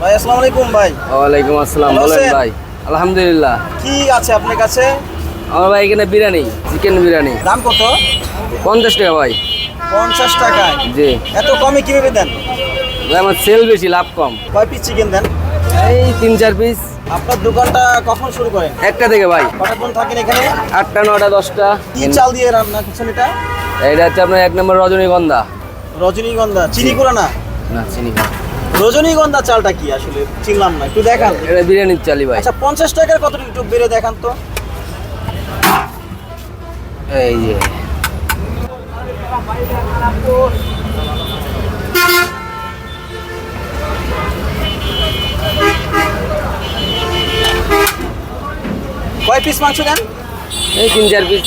ভাই আসসালামু আলাইকুম ভাই। ওয়ালাইকুম আসসালাম। ভালো বলেন আছেন? ভাই। আলহামদুলিল্লাহ। কি আছে আপনার কাছে? আমার ভাই এখানে বিরিয়ানি, চিকেন বিরিয়ানি। দাম কত? 50 টাকা ভাই। 50 টাকায়? জি এত কমে কিভাবে দেন? ভাই, আমার সেল বেশি, লাভ কম। কয় পিস চিকেন দেন? এই 3-4 পিস। আপনার দোকানটা কখন শুরু করেন? একটা থেকে ভাই। কতক্ষণ থাকেন এখানে? 8টা 9টা 10টা। কি চাল দিয়ে রান্না করছেন এটা? এটা হচ্ছে আপনার 1 নম্বর রজনীগন্ধা। রজনীগন্ধা, চিনি গুঁড়া না? না, চিনি না। রজনীগন্ধা চালটা কি আসলে চিনলাম না, একটু দেখান। এটা বিরিয়ানির চালি ভাই। আচ্ছা 50 টাকার কতটুকু একটু বেড়ে দেখান তো। এই যে কয় পিস মাংস দেন? এই 3-4 পিস।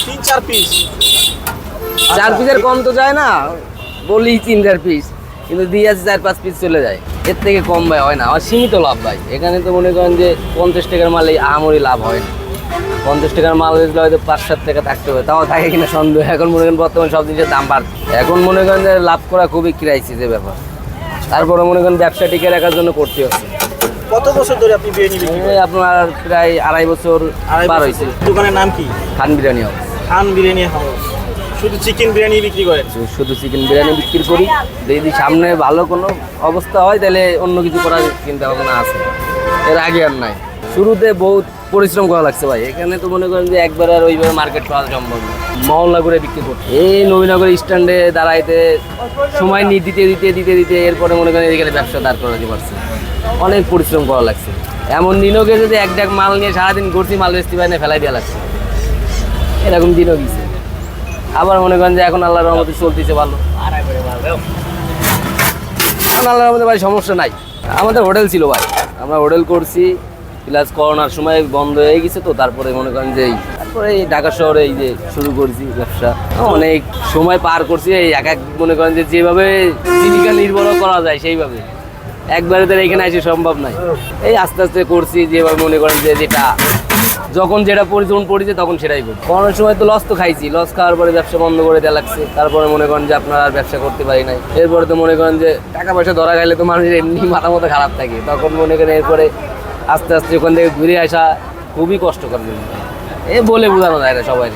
3-4 পিস। 4 পিসের কম তো যায় না, বলি 3-4 পিস, কিন্তু দিয়ে আছে 4-5 পিস চলে যায়। এর থেকে কম ভাই হয় না, আমার সীমিত লাভ ভাই। এখানে তো মনে করেন যে 50 টাকার মালে আহামরি লাভ হয় না। 50 টাকার মাল বেচলে হয়তো 5-7 টাকা থাকতে হবে, তাও থাকে কিনা সন্দেহ। এখন মনে করেন বর্তমানে সব জিনিসের দাম বাড়ছে, এখন মনে করেন যে লাভ করা খুবই ক্রাইসিসের ব্যাপার। তারপরে মনে করেন ব্যবসা টিকে রাখার জন্য করতে হচ্ছে। কত বছর ধরে আপনি বিরিয়ানি বিক্রি করেন? এই আপনার প্রায় 2.5 বছর পার হয়েছে। দোকানের নাম কি? খান বিরিয়ানি হাউস। খান বিরিয়ানি হাউস। শুধু চিকেন বিরিয়ানি বিক্রি করেন? শুধু চিকেন বিরিয়ানি বিক্রি করি। যদি সামনে ভালো কোনো অবস্থা হয় তাহলে অন্য কিছু করার চিন্তা ভাবনা আছে, এর আগে আর নাই। শুরুতে বহুত পরিশ্রম করা লাগছে ভাই। এখানে তো মনে করেন যে একবার আর ওইভাবে মার্কেট পাওয়া সম্ভব না। মহল্লা করে বিক্রি করতে, এই নবীনগর স্ট্যান্ডে দাঁড়াইতে সময় নিয়ে দিতে দিতে দিতে দিতে এরপরে মনে করেন এখানে ব্যবসা দাঁড় করাতে পারছে। অনেক পরিশ্রম করা লাগছে। এমন দিনও গেছে যে এক ডাক মাল নিয়ে সারাদিন ঘুরছি, মাল বেচতে পারি না, ফেলাই দেওয়া লাগছে। এরকম দিনও গেছে। আবার মনে করেন যে এখন আল্লাহর রহমতে চলতেছে ভালো। এখন আল্লাহর রহমতে ভাই সমস্যা নাই। আমাদের হোটেল ছিল ভাই, আমরা হোটেল করছি, প্লাস করোনার সময় বন্ধ হয়ে গেছে, তো তারপরে মনে করেন যে তারপরে এই ঢাকা শহরে এই যে শুরু করছি ব্যবসা। অনেক সময় পার করছি। এই এক মনে করেন যে যেভাবে জীবিকা নির্ভর করা যায় সেইভাবে একবারে তো এখানে এসে সম্ভব নয়। এই আস্তে আস্তে করছি, যেভাবে মনে করেন যে যেটা যখন যেটা পরিশ্রম পড়েছে তখন সেটাই করি। করোনার সময় তো লস তো খাইছি, লস খাওয়ার পরে ব্যবসা বন্ধ করে দেওয়া লাগছে। তারপরে মনে করেন যে আপনার আর ব্যবসা করতে পারি নাই। এরপরে তো মনে করেন যে টাকা পয়সা ধরা গেলে তো মানুষের এমনি মাথা মতো খারাপ থাকে, তখন মনে করেন এরপরে আস্তে আস্তে ওখান থেকে ঘুরে আসা খুবই কষ্টকর। এ বলে বোঝানো যায় না সবাই,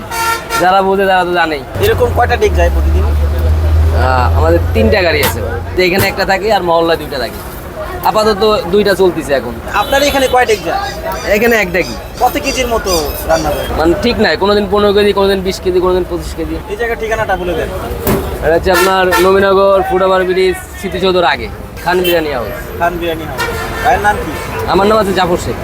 যারা বোঝে তারা তো জানেই। এরকম কয়টা ডেক যায় প্রতিদিন? আমাদের 3টা গাড়ি আছে, তো এখানে একটা থাকে আর মহল্লায় 2টা থাকে। আপাতত 2টা চলতেছে এখন। আপনার এখানে কয় ডেক যায়? এখানে একটা কি কত কেজির মতো রান্না করে? মানে ঠিক নাই, কোনোদিন 15 কেজি, কোনোদিন 20 কেজি, কোনোদিন 25 কেজি। এই জায়গার ঠিকানাটা বলে দেন। এটা হচ্ছে আপনার নবীনগর ফুটওভার ব্রিজ, স্মৃতিসৌধর আগে, খান বিরিয়ানি হাউস। খান বিরিয়ানি হাউস। ভাইয়ের নাম কি? আমার নাম আছে জাফর শেখ।